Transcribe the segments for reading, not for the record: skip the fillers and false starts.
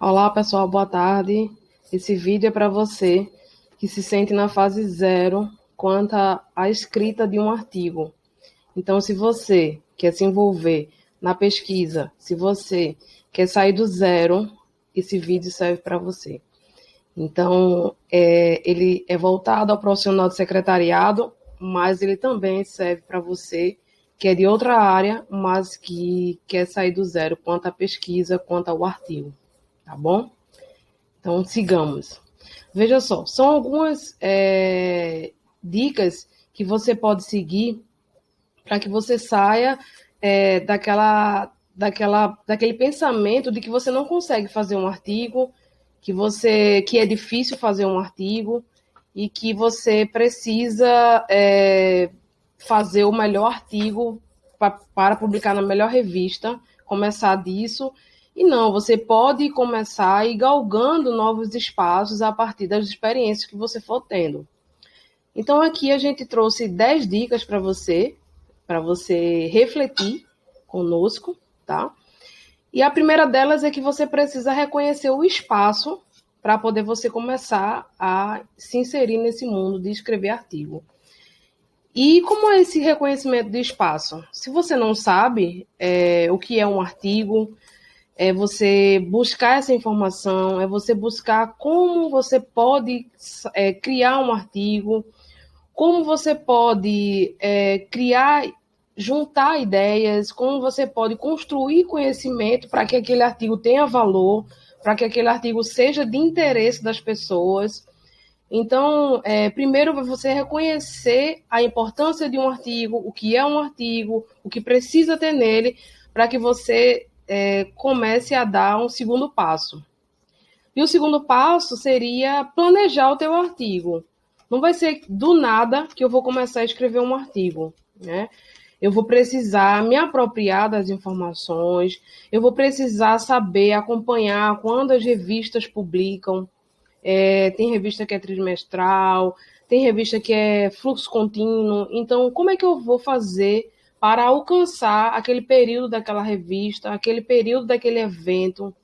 Olá, pessoal, boa tarde. Esse vídeo é para você que se sente na fase zero quanto à escrita de um artigo. Então, se você quer se envolver na pesquisa, se você quer sair do zero, esse vídeo serve para você. Então, ele é voltado ao profissional de secretariado, mas ele também serve para você que é de outra área, mas que quer sair do zero quanto à pesquisa, quanto ao artigo. Tá bom? Então, sigamos. Veja só, são algumas dicas que você pode seguir para que você saia daquele pensamento de que você não consegue fazer um artigo, que é difícil fazer um artigo e que você precisa fazer o melhor artigo para publicar na melhor revista, começar disso. E não, você pode começar a ir galgando novos espaços a partir das experiências que você for tendo. Então, aqui a gente trouxe 10 dicas para você refletir conosco, tá? E a primeira delas é que você precisa reconhecer o espaço para poder você começar a se inserir nesse mundo de escrever artigo. E como é esse reconhecimento de espaço? Se você não sabe o que é um artigo, é você buscar essa informação, é você buscar como você pode criar um artigo, como você pode criar, juntar ideias, como você pode construir conhecimento para que aquele artigo tenha valor, para que aquele artigo seja de interesse das pessoas. Então, primeiro você reconhecer a importância de um artigo, o que é um artigo, o que precisa ter nele, para que você comece a dar um segundo passo. E o segundo passo seria planejar o teu artigo. Não vai ser do nada que eu vou começar a escrever um artigo, né? Eu vou precisar me apropriar das informações, eu vou precisar saber acompanhar quando as revistas publicam. Tem revista que é trimestral, tem revista que é fluxo contínuo. Então, como é que eu vou fazer para alcançar aquele período daquela revista, aquele período daquele evento,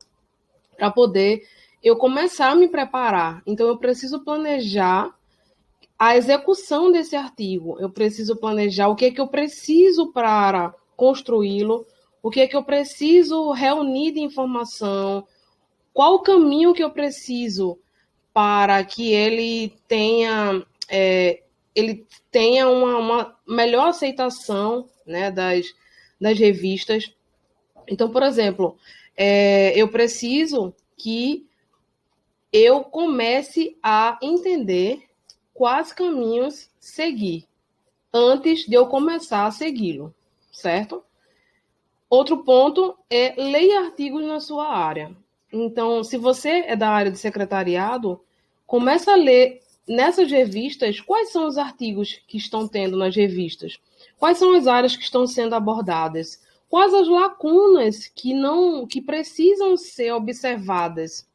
para poder eu começar a me preparar? Então, eu preciso planejar a execução desse artigo. Eu preciso planejar o que é que eu preciso para construí-lo, o que é que eu preciso reunir de informação, qual o caminho que eu preciso para que ele tenha uma melhor aceitação, né, das revistas. Então, por exemplo, eu preciso que eu comece a entender quais caminhos seguir antes de eu começar a segui-lo, certo? Outro ponto é leia artigos na sua área. Então, se você é da área de secretariado, começa a ler nessas revistas quais são os artigos que estão tendo nas revistas, quais são as áreas que estão sendo abordadas, quais as lacunas que precisam ser observadas.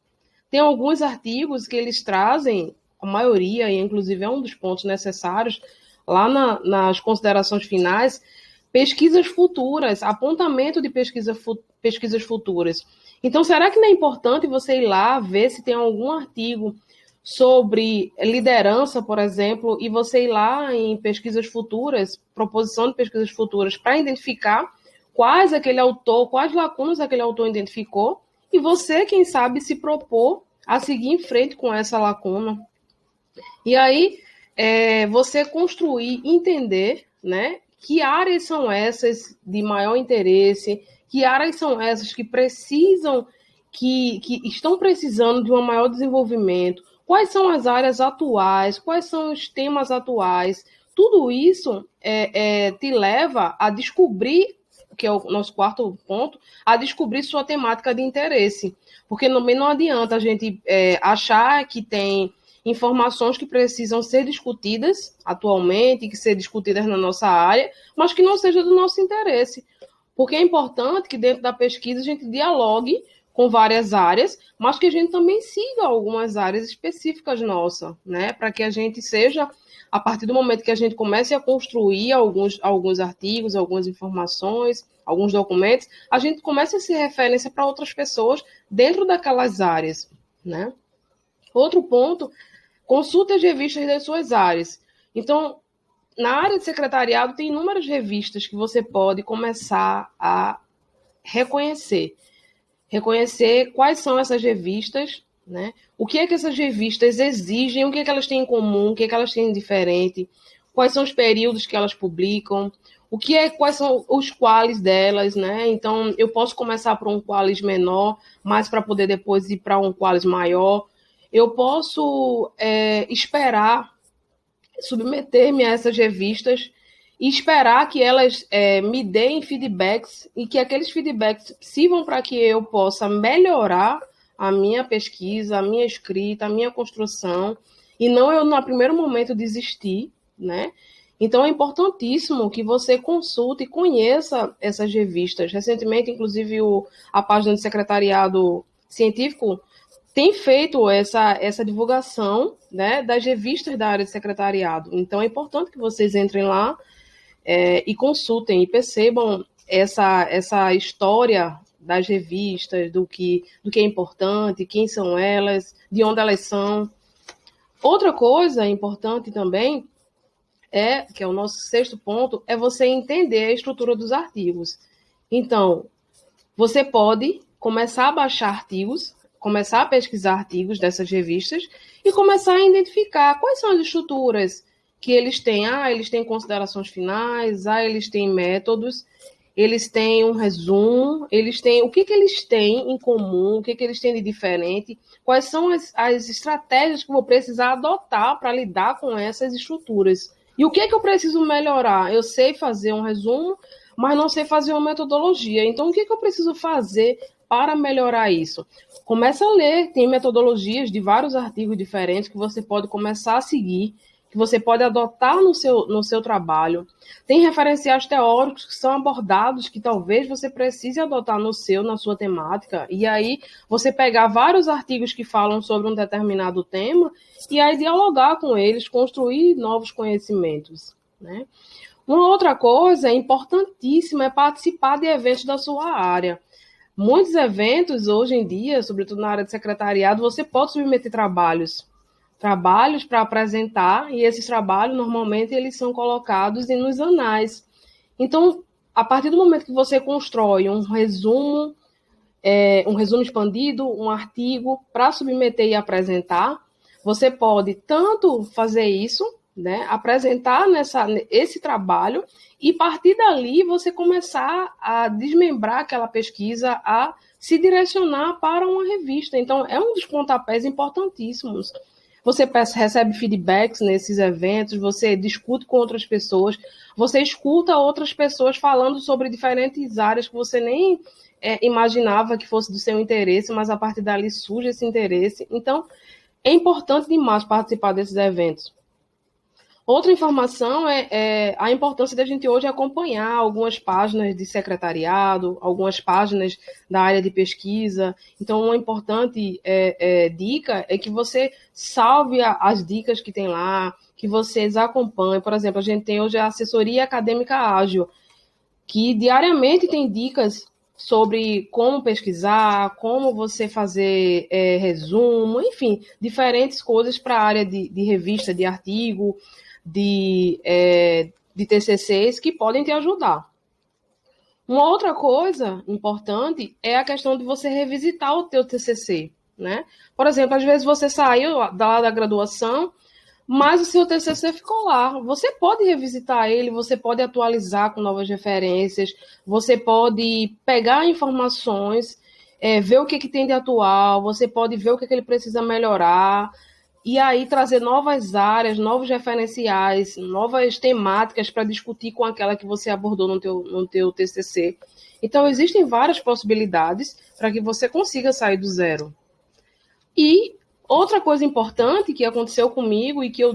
Tem alguns artigos que eles trazem, a maioria, e inclusive é um dos pontos necessários, lá nas considerações finais, pesquisas futuras, apontamento de pesquisas futuras. Então, será que não é importante você ir lá ver se tem algum artigo sobre liderança, por exemplo, e você ir lá em pesquisas futuras, proposição de pesquisas futuras, para identificar quais lacunas aquele autor identificou, e você, quem sabe, se propor a seguir em frente com essa lacuna. E aí, você construir, entender, né, que áreas são essas de maior interesse, que áreas são essas que precisam, que estão precisando de um maior desenvolvimento, quais são as áreas atuais, quais são os temas atuais. Tudo isso te leva a descobrir, que é o nosso quarto ponto, a descobrir sua temática de interesse. Porque também não adianta a gente achar que tem informações que precisam ser discutidas atualmente, que ser discutidas na nossa área, mas que não seja do nosso interesse. Porque é importante que dentro da pesquisa a gente dialogue com várias áreas, mas que a gente também siga algumas áreas específicas nossas, né? Para que a gente seja, a partir do momento que a gente comece a construir alguns artigos, algumas informações, alguns documentos, a gente comece a ser referência para outras pessoas dentro daquelas áreas, né? Outro ponto, consulte as revistas das suas áreas. Então, na área de secretariado, tem inúmeras revistas que você pode começar a reconhecer. Reconhecer quais são essas revistas, né? O que é que essas revistas exigem, o que é que elas têm em comum, o que é que elas têm de diferente, quais são os períodos que elas publicam, quais são os quales delas, né? Então, eu posso começar por um qualis menor, mas para poder depois ir para um qualis maior. Eu posso esperar submeter-me a essas revistas e esperar que elas me deem feedbacks e que aqueles feedbacks sirvam para que eu possa melhorar a minha pesquisa, a minha escrita, a minha construção, e não eu, no primeiro momento, desistir, né? Então, é importantíssimo que você consulte e conheça essas revistas. Recentemente, inclusive, a página do Secretariado Científico tem feito essa divulgação, né, das revistas da área de secretariado. Então, é importante que vocês entrem lá e consultem e percebam essa história das revistas, do que é importante, quem são elas, de onde elas são. Outra coisa importante também, que é o nosso sexto ponto, é você entender a estrutura dos artigos. Então, você pode começar a baixar artigos, começar a pesquisar artigos dessas revistas e começar a identificar quais são as estruturas que eles têm. Eles têm considerações finais, eles têm métodos, eles têm um resumo, eles têm o que eles têm em comum, o que eles têm de diferente, quais são as estratégias que eu vou precisar adotar para lidar com essas estruturas. E o que eu preciso melhorar? Eu sei fazer um resumo, mas não sei fazer uma metodologia. Então, o que eu preciso fazer para melhorar isso? Começa a ler, tem metodologias de vários artigos diferentes que você pode começar a seguir, que você pode adotar no seu trabalho. Tem referenciais teóricos que são abordados, que talvez você precise adotar na sua temática, e aí você pegar vários artigos que falam sobre um determinado tema, e aí dialogar com eles, construir novos conhecimentos, né? Uma outra coisa importantíssima é participar de eventos da sua área. Muitos eventos, hoje em dia, sobretudo na área de secretariado, você pode submeter trabalhos para apresentar, e esses trabalhos, normalmente, eles são colocados nos anais. Então, a partir do momento que você constrói um resumo expandido, um artigo para submeter e apresentar, você pode tanto fazer isso, né, apresentar esse trabalho, e partir dali você começar a desmembrar aquela pesquisa, a se direcionar para uma revista. Então, é um dos pontapés importantíssimos. Você recebe feedbacks nesses eventos, você discute com outras pessoas, você escuta outras pessoas falando sobre diferentes áreas que você nem imaginava que fosse do seu interesse, mas a partir dali surge esse interesse. Então, é importante demais participar desses eventos. Outra informação é a importância da gente hoje acompanhar algumas páginas de secretariado, algumas páginas da área de pesquisa. Então, uma importante dica é que você salve as dicas que tem lá, que vocês acompanhem. Por exemplo, a gente tem hoje a assessoria acadêmica ágil, que diariamente tem dicas sobre como pesquisar, como você fazer resumo, enfim, diferentes coisas para a área de revista, de artigo, de TCCs que podem te ajudar. Uma outra coisa importante é a questão de você revisitar o teu TCC, né? Por exemplo, às vezes você saiu da graduação, mas o seu TCC ficou lá. Você pode revisitar ele, você pode atualizar com novas referências, você pode pegar informações, ver o que tem de atual, você pode ver o que ele precisa melhorar, e aí trazer novas áreas, novos referenciais, novas temáticas para discutir com aquela que você abordou no teu TCC. Então, existem várias possibilidades para que você consiga sair do zero. E outra coisa importante que aconteceu comigo e que eu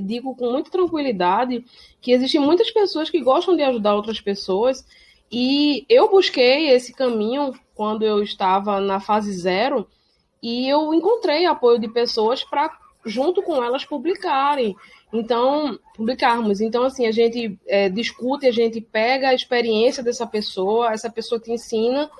digo com muita tranquilidade, que existem muitas pessoas que gostam de ajudar outras pessoas, E eu busquei esse caminho quando eu estava na fase zero e eu encontrei apoio de pessoas para, junto com elas, publicarmos. Então, assim, a gente discute, a gente pega a experiência dessa pessoa, essa pessoa te ensina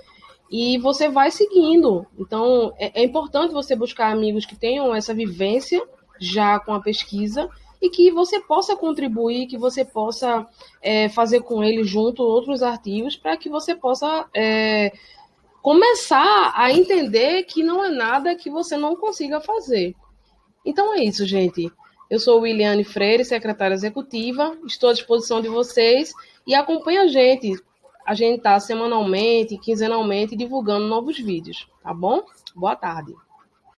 e você vai seguindo. Então, é importante você buscar amigos que tenham essa vivência já com a pesquisa e que você possa contribuir, que você possa fazer com eles junto outros artigos para que você possa começar a entender que não é nada que você não consiga fazer. Então é isso, gente. Eu sou Williane Freire, secretária executiva, estou à disposição de vocês e acompanhe a gente. A gente está semanalmente, quinzenalmente divulgando novos vídeos, tá bom? Boa tarde.